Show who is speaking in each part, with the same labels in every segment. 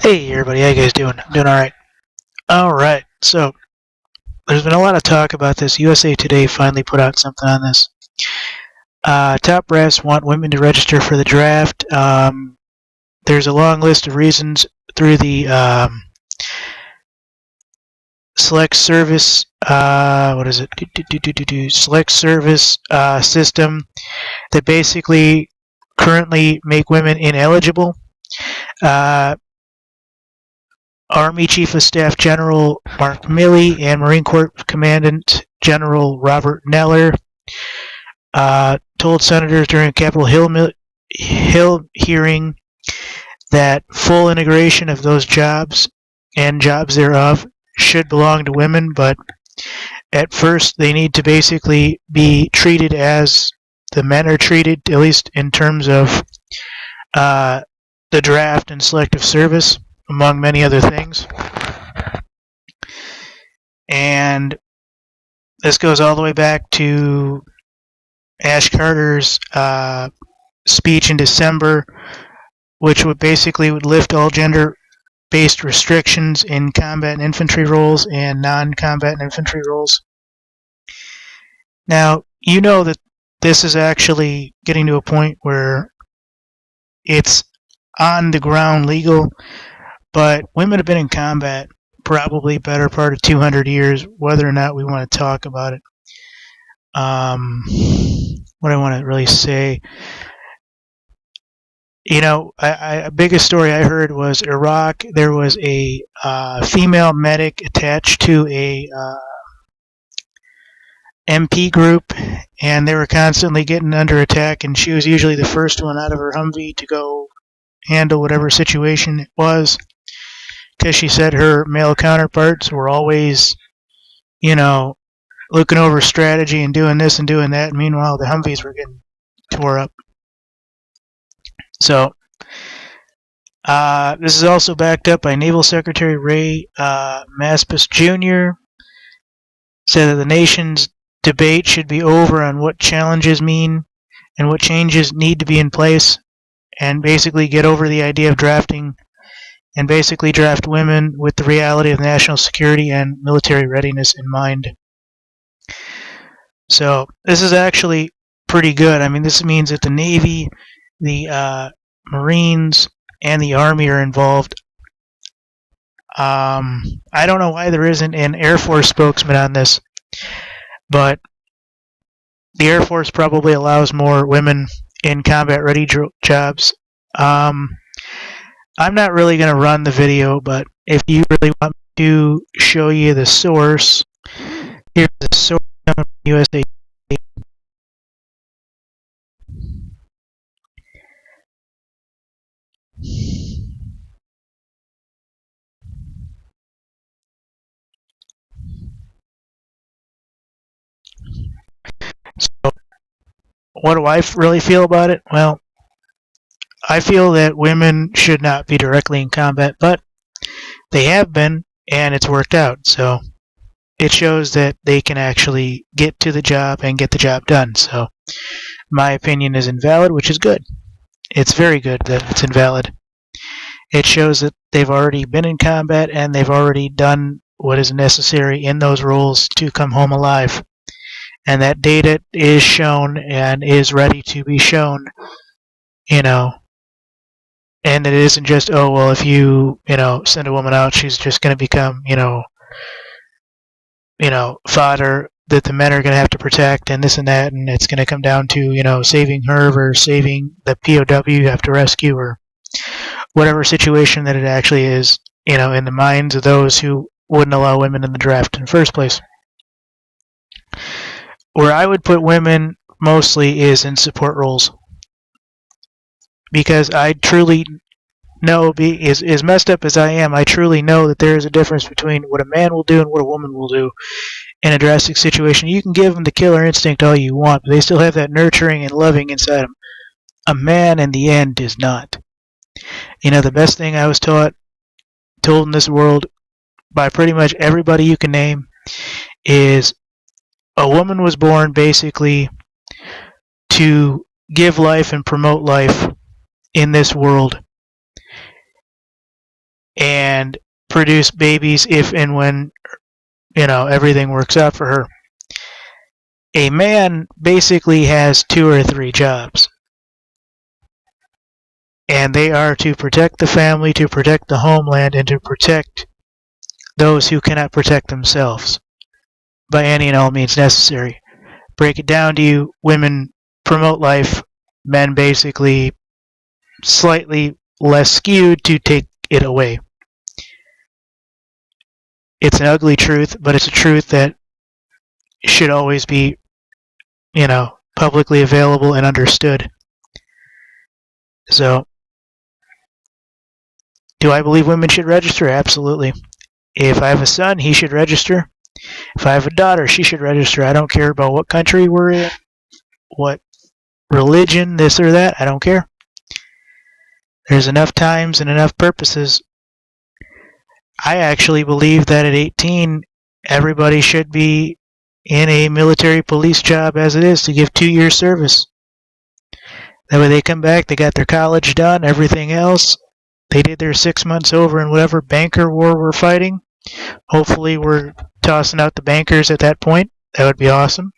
Speaker 1: Hey everybody, how you guys doing? I'm doing alright. Alright, so there's been a lot of talk about this. USA Today finally put out something on this. Top brass want women to register for the draft. There's a long list of reasons through the select service, what is it? Select service system that basically currently make women ineligible. Army Chief of Staff General Mark Milley and Marine Corps Commandant General Robert Neller told senators during a Capitol Hill hearing that full integration of those jobs and jobs thereof should belong to women, but at first they need to basically be treated as the men are treated, at least in terms of the draft and selective service, among many other things. And this goes all the way back to Ash Carter's speech in December, which would lift all gender-based restrictions in combat and infantry roles and non-combat and infantry roles. Now, you know that this is actually getting to a point where it's on the ground legal, but women have been in combat probably better part of 200 years, whether or not we want to talk about it. What I want to really say, a biggest story I heard was Iraq. There was a female medic attached to a MP group, and they were constantly getting under attack, and she was usually the first one out of her Humvee to go handle whatever situation it was, because she said her male counterparts were always, looking over strategy and doing this and doing that. Meanwhile, the Humvees were getting tore up. So, this is also backed up by Naval Secretary Ray Maspis Jr. Said that the nation's debate should be over on what challenges mean and what changes need to be in place, and basically get over the idea of drafting and basically draft women with the reality of national security and military readiness in mind. So this is actually pretty good. I mean, this means that the Navy, the Marines, and the Army are involved. I don't know why there isn't an Air Force spokesman on this, but the Air Force probably allows more women in combat-ready jobs. I'm not really going to run the video, but if you really want me to show you the source, here's the source from USA. So, what do I really feel about it? Well, I feel that women should not be directly in combat, but they have been, and it's worked out. So it shows that they can actually get to the job and get the job done. So my opinion is invalid, which is good. It's very good that it's invalid. It shows that they've already been in combat and they've already done what is necessary in those roles to come home alive. And that data is shown and is ready to be shown, and it isn't just, oh, well, if you, send a woman out, she's just going to become, fodder that the men are going to have to protect and this and that, and it's going to come down to, saving her or saving the POW you have to rescue, or whatever situation that it actually is, in the minds of those who wouldn't allow women in the draft in the first place. Where I would put women mostly is in support roles, because I truly know, as messed up as I am, I truly know that there is a difference between what a man will do and what a woman will do in a drastic situation. You can give them the killer instinct all you want, but they still have that nurturing and loving inside them. A man, in the end, does not. The best thing I was told in this world by pretty much everybody you can name is a woman was born basically to give life and promote life in this world. and produce babies if and when, everything works out for her. A man basically has 2 or 3 jobs. And they are to protect the family, to protect the homeland, and to protect those who cannot protect themselves by any and all means necessary. Break it down to you, women promote life, men basically slightly less skewed to take it away. It's an ugly truth, but it's a truth that should always be, publicly available and understood. So, do I believe women should register? Absolutely. If I have a son, he should register. If I have a daughter, she should register. I don't care about what country we're in, what religion, this or that. I don't care. There's enough times and enough purposes. I actually believe that at 18, everybody should be in a military police job as it is to give 2 years service. That way they come back, they got their college done, everything else. They did their 6 months over in whatever banker war we're fighting. Hopefully we're tossing out the bankers at that point. That would be awesome.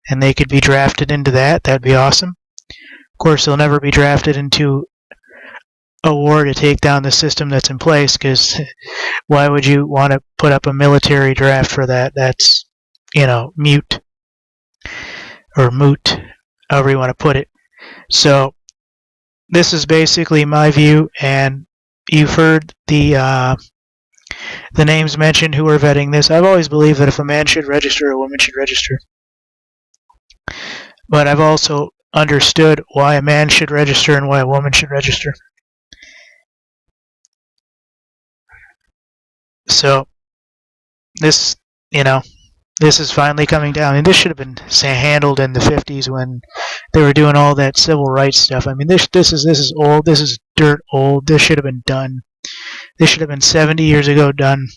Speaker 1: And they could be drafted into that. That would be awesome. Of course, they'll never be drafted into a war to take down the system that's in place, because why would you want to put up a military draft for that? That's, mute. Or moot, however you want to put it. So, this is basically my view, and you've heard the names mentioned who are vetting this. I've always believed that if a man should register, a woman should register. But I've also understood why a man should register and why a woman should register. So, this is finally coming down. And this should have been handled in the 50s when they were doing all that civil rights stuff. I mean, this is old. This is dirt old. This should have been done. This should have been 70 years ago done.